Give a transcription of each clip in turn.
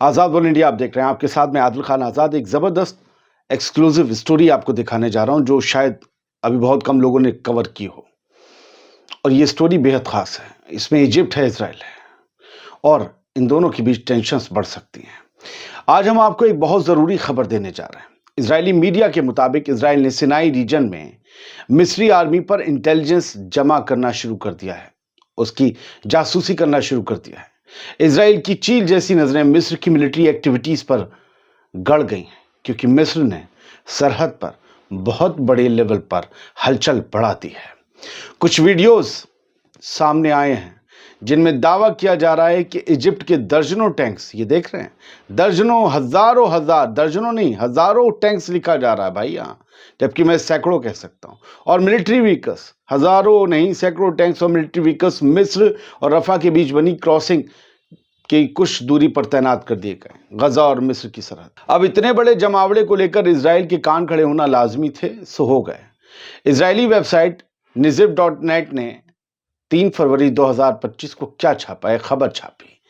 आज़ाद world India आप देख रहे हैं। आपके साथ मैं आदिल खान आज़ाद एक ज़बरदस्त एक्सक्लूसिव स्टोरी आपको दिखाने जा रहा हूं जो शायद अभी बहुत कम लोगों ने कवर की हो। और ये स्टोरी बेहद ख़ास है। इसमें इजिप्ट है, इजराइल है और इन दोनों के बीच टेंशन्स बढ़ सकती हैं। आज हम आपको एक बहुत ज़रूरी खबर देने जा रहे हैं। इजरायली मीडिया के मुताबिक इजराइल ने सिनाई रीजन में मिस्री आर्मी पर इंटेलिजेंस जमा करना शुरू कर दिया है, उसकी जासूसी करना शुरू कर दिया है। इजराइल की चील जैसी नजरें मिस्र की मिलिट्री एक्टिविटीज पर गड़ गई हैं क्योंकि मिस्र ने सरहद पर बहुत बड़े लेवल पर हलचल बढ़ा दी है। कुछ वीडियोस सामने आए हैं जिनमें दावा किया जा रहा है कि इजिप्ट के दर्जनों टैंक्स, ये देख रहे हैं, दर्जनों, हजारों, दर्जनों नहीं हजारों टैंक्स लिखा जा रहा है भाई यहाँ, जबकि मैं सैकड़ों कह सकता हूँ। और मिलिट्री व्हीकल्स, हजारों नहीं सैकड़ों टैंक्स और मिलिट्री व्हीकल्स मिस्र और रफा के बीच बनी क्रॉसिंग की कुछ दूरी पर तैनात कर दिए गए, गजा और मिस्र की सरहद। अब इतने बड़े जमावड़े को लेकर इजराइल के कान खड़े होना लाजमी थे, सो हो गए। इजरायली वेबसाइट निजिब.नेट ने 3 फरवरी 2025 को क्या छापा है, खबर छापी।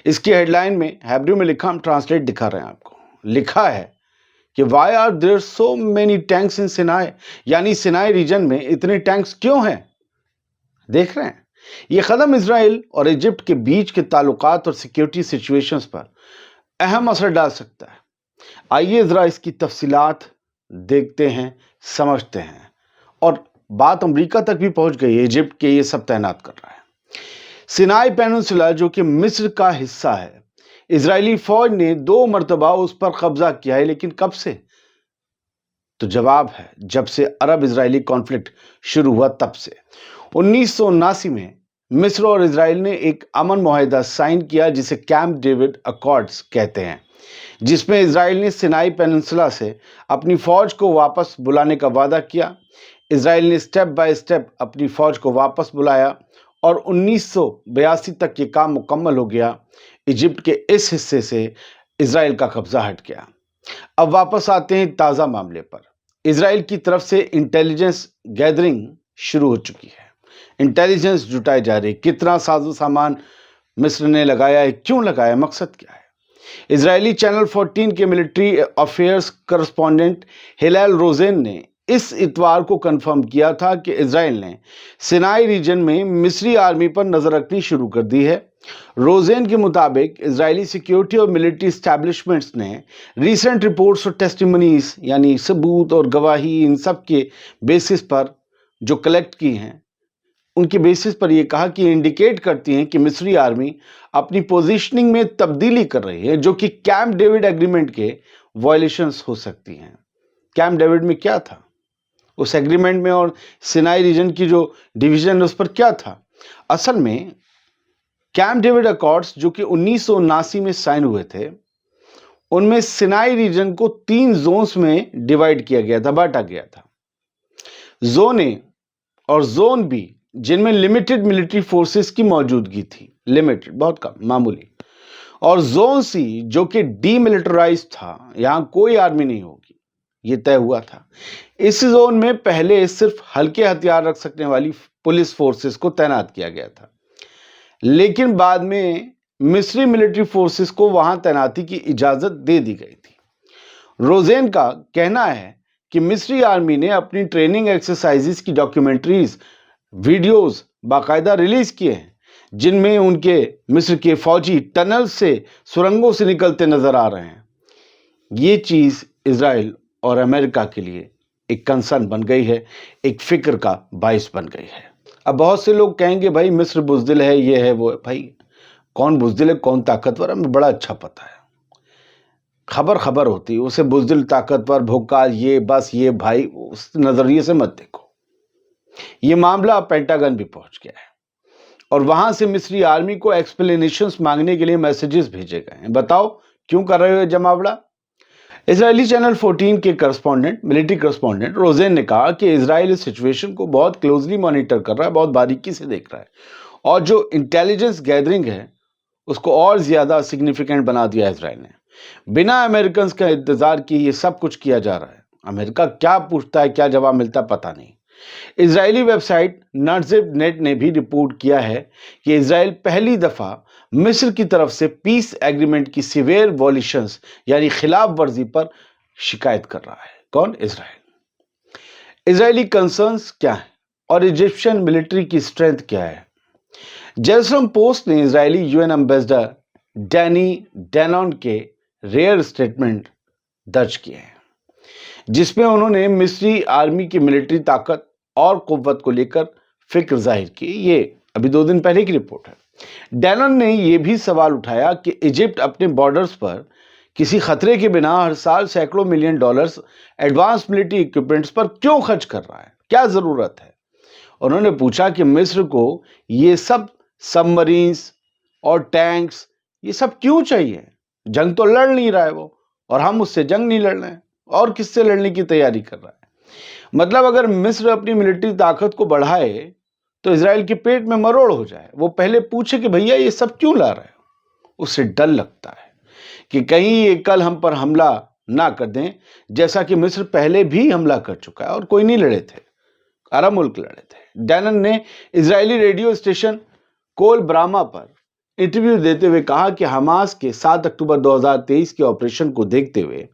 इसकी हेडलाइन में हैब्रू में लिखा, हम ट्रांसलेट दिखा रहे हैं आपको। लिखा है कि why are there so many tanks in Sinai, यानी सिनाई रीजन में इतने टैंक्स क्यों हैं। देख रहे हैं, ये कदम इजराइल और इजिप्ट के बीच के ताल्लुकात और सिक्योरिटी सिचुएशंस पर अहम असर डाल सकता है। आइए जरा इसकी तफसीलात देखते हैं, समझते हैं। और बात अमेरिका तक भी पहुंच गई है, इजिप्ट के ये सब तैनात कर रहा है। सिनाई पेनिनसुला जो कि मिस्र का हिस्सा है, इजरायली फौज ने 2 मरतबा उस पर कब्जा किया है, लेकिन कब से? तो जवाब है जब से अरब इजरायली कॉन्फ्लिक्ट शुरू हुआ तब से। 1979 में मिस्र और इजराइल ने एक अमन मुआहिदा साइन किया जिसे कैंप डेविड अकॉर्ड्स कहते हैं, जिसमें इजराइल ने सिनाई पेनिनसुला से अपनी फौज को वापस बुलाने का वादा किया। इजराइल ने स्टेप बाय स्टेप अपनी फौज को वापस बुलाया और 1982 तक ये काम मुकम्मल हो गया। इजिप्ट के इस हिस्से से इजराइल का कब्जा हट गया। अब वापस आते हैं ताज़ा मामले पर। इजराइल की तरफ से इंटेलिजेंस गैदरिंग शुरू हो चुकी है, इंटेलिजेंस जुटाई जा रही। कितना साजो सामान मिस्र ने लगाया है, क्यों लगाया, मकसद क्या है? इजरायली चैनल 14 के मिलिट्री अफेयर्स करस्पॉन्डेंट हिलाल रोजेन ने इस इतवार को कंफर्म किया था कि इजराइल ने सिनाई रीजन में मिस्री आर्मी पर नजर रखनी शुरू कर दी है। रोजेन के मुताबिक इजरायली सिक्योरिटी और मिलिट्री एस्टैब्लिशमेंट्स ने रीसेंट रिपोर्ट्स और टेस्टिमनीज, यानी सबूत और गवाही, इन सब के बेसिस पर जो कलेक्ट की हैं, उनके बेसिस पर यह कहा कि इंडिकेट करती हैं कि मिस्री आर्मी अपनी पोजीशनिंग में तब्दीली कर रही है, जो कि कैंप डेविड एग्रीमेंट के वायलेशंस हो सकती हैं। कैंप डेविड में क्या था, उस एग्रीमेंट में और सिनाई रीजन की जो डिवीजन है उस पर क्या था? असल में कैंप डेविड अकॉर्ड्स जो कि 1979 में साइन हुए थे, उनमें सिनाई रीजन को 3 जोन्स में डिवाइड किया गया था, बांटा गया था। जोन ए और जोन बी, जिनमें लिमिटेड मिलिट्री फोर्सेस की मौजूदगी थी, लिमिटेड, बहुत कम, मामूली। और जोन सी जो कि डीमिलिटराइज्ड था, यहां कोई आर्मी नहीं होगी, ये तय हुआ था। इस जोन में पहले सिर्फ हल्के हथियार रख सकने वाली पुलिस फोर्सेस को तैनात किया गया था, लेकिन बाद में मिस्री मिलिट्री फोर्सेस को वहां तैनाती की इजाजत दे दी गई थी। रोजेन का कहना है कि मिस्री आर्मी ने अपनी ट्रेनिंग एक्सरसाइजेस की डॉक्यूमेंट्रीज, वीडियोस बाकायदा रिलीज किए हैं, जिनमें उनके मिस्र के फौजी टनल से, सुरंगों से निकलते नजर आ रहे हैं। ये चीज इजराइल और अमेरिका के लिए एक कंसर्न बन गई है, एक फिक्र का बाइस बन गई है। अब बहुत से लोग कहेंगे भाई मिस्र बुजदिल है, ये है वो है। भाई कौन बुजदिल है, कौन ताकतवर है, हमें बड़ा अच्छा पता है। खबर होती है, उसे बुजदिल, ताकतवर, भोकाल, ये बस ये भाई, उस नजरिए से मत देखो। ये मामला पेंटागन भी पहुंच गया है और वहां से मिस्री आर्मी को एक्सप्लेनेशंस मांगने के लिए मैसेजेस भेजे गए हैं। बताओ क्यों कर रहे हो जमावड़ा? इजरायली चैनल 14 के करस्पॉन्डेंट, मिलिट्री करस्पॉन्डेंट रोजेन ने कहा कि इजराइल इस सिचुएशन को बहुत क्लोजली मॉनिटर कर रहा है, बहुत बारीकी से देख रहा है, और जो इंटेलिजेंस गैदरिंग है उसको और ज्यादा सिग्निफिकेंट बना दिया इजराइल ने। बिना अमेरिकन का इंतजार किए ये सब कुछ किया जा रहा है। अमेरिका क्या पूछता है, क्या जवाब मिलता है, पता नहीं। इजरायली वेबसाइट निजिब.नेट ने भी रिपोर्ट किया है कि इजराइल पहली दफा मिस्र की तरफ से पीस एग्रीमेंट की सिवियर वॉल्यूशंस यानी खिलाफ वर्जी पर शिकायत कर रहा है। कौन? इजराइल। इजरायली कंसर्न्स क्या है और इजिप्शियन मिलिट्री की स्ट्रेंथ क्या है? जेरूसलम पोस्ट ने Israeli UN ambassador Danny Danone के रेयर स्टेटमेंट दर्ज किए हैं, जिसमें उन्होंने मिस्री आर्मी की मिलिट्री ताकत और कुव्वत को लेकर फिक्र जाहिर की। ये अभी 2 दिन पहले की रिपोर्ट है। डैनन ने यह भी सवाल उठाया कि इजिप्ट अपने बॉर्डर्स पर किसी खतरे के बिना हर साल सैकड़ों million dollars advance military equipments पर क्यों खर्च कर रहा है, क्या जरूरत है। उन्होंने पूछा कि मिस्र को ये सब सबमरीन्स और टैंक्स ये सब क्यों चाहिए, जंग तो लड़ नहीं रहा है वो, और हम उससे जंग नहीं लड़ रहे हैं, और किससे लड़ने की तैयारी कर रहा है। मतलब अगर मिस्र अपनी मिलिट्री ताकत को बढ़ाए तो इजराइल के पेट में मरोड़ हो जाए। वो पहले पूछे कि भैया ये सब क्यों ला रहे हो। उससे डर लगता है कि कहीं ये कल हम पर हमला ना कर दें, जैसा कि मिस्र पहले भी हमला कर चुका है और कोई नहीं लड़े थे, अरब मुल्क लड़े थे। डैनन ने इजरायली रेडियो स्टेशन कोल ब्रामा पर इंटरव्यू देते हुए कहा कि हमास के 7 अक्टूबर 2023 के ऑपरेशन को देखते हुए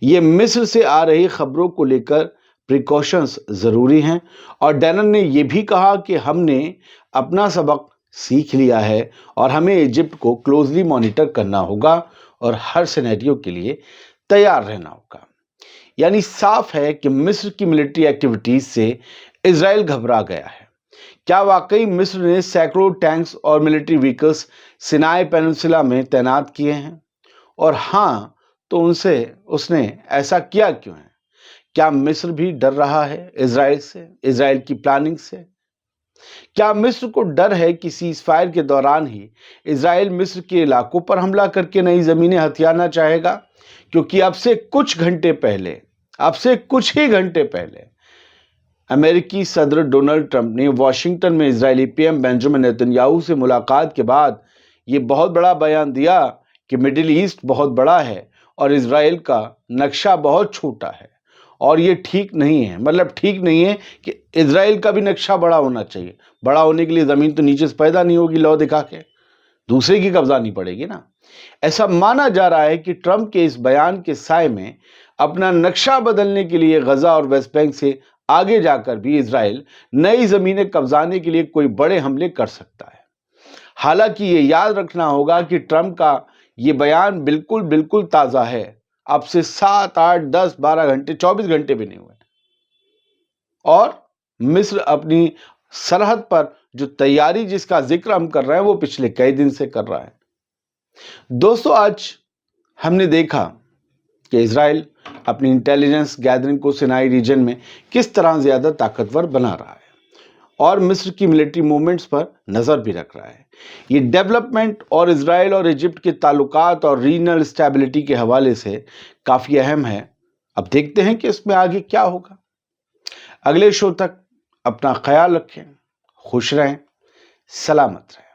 ये मिस्र से आ रही खबरों को लेकर प्रिकॉशंस जरूरी हैं, और डैनन ने यह भी कहा कि हमने अपना सबक सीख लिया है और हमें इजिप्ट को क्लोजली मॉनिटर करना होगा और हर सिनेरियो के लिए तैयार रहना होगा। यानी साफ है कि मिस्र की मिलिट्री एक्टिविटीज से इजराइल घबरा गया है। क्या वाकई मिस्र ने सैकड़ों टैंक्स और मिलिट्री व्हीकल्स सिनाई पेनिनसुला में तैनात किए हैं? और हाँ, तो उसने ऐसा किया क्यों है? क्या मिस्र भी डर रहा है इजराइल से, इजराइल की प्लानिंग से? क्या मिस्र को डर है कि सीजफायर के दौरान ही इजराइल मिस्र के इलाकों पर हमला करके नई जमीनें हथियाना चाहेगा? क्योंकि अब से कुछ ही घंटे पहले अमेरिकी सदर डोनाल्ड ट्रंप ने वॉशिंगटन में इजरायली पीएम बेंजामिन नेतन्याहू से मुलाकात के बाद ये बहुत बड़ा बयान दिया कि मिडिल ईस्ट बहुत बड़ा है और इजराइल का नक्शा बहुत छोटा है, और ये ठीक नहीं है। मतलब ठीक नहीं है कि इजराइल का भी नक्शा बड़ा होना चाहिए। बड़ा होने के लिए जमीन तो नीचे से पैदा नहीं होगी लौ दिखा के, दूसरे की कब्जानी पड़ेगी ना। ऐसा माना जा रहा है कि ट्रंप के इस बयान के साए में अपना नक्शा बदलने के लिए गजा और वेस्ट बैंक से आगे जाकर भी इजराइल नई जमीनें कब्जाने के लिए कोई बड़े हमले कर सकता है। हालांकि ये याद रखना होगा कि ट्रंप का ये बयान बिल्कुल ताजा है। अब से 7, 8, 10, 12 घंटे, 24 घंटे भी नहीं हुए, और मिस्र अपनी सरहद पर जो तैयारी जिसका जिक्र हम कर रहे हैं वो पिछले कई दिन से कर रहा है। दोस्तों, आज हमने देखा कि इजराइल अपनी इंटेलिजेंस गैदरिंग को सिनाई रीजन में किस तरह ज्यादा ताकतवर बना रहा है और मिस्र की मिलिट्री मूवमेंट्स पर नजर भी रख रहा है। ये डेवलपमेंट और इजराइल और इजिप्ट के ताल्लुकात और रीजनल स्टेबिलिटी के हवाले से काफी अहम है। अब देखते हैं कि इसमें आगे क्या होगा। अगले शो तक अपना ख्याल रखें, खुश रहें, सलामत रहें।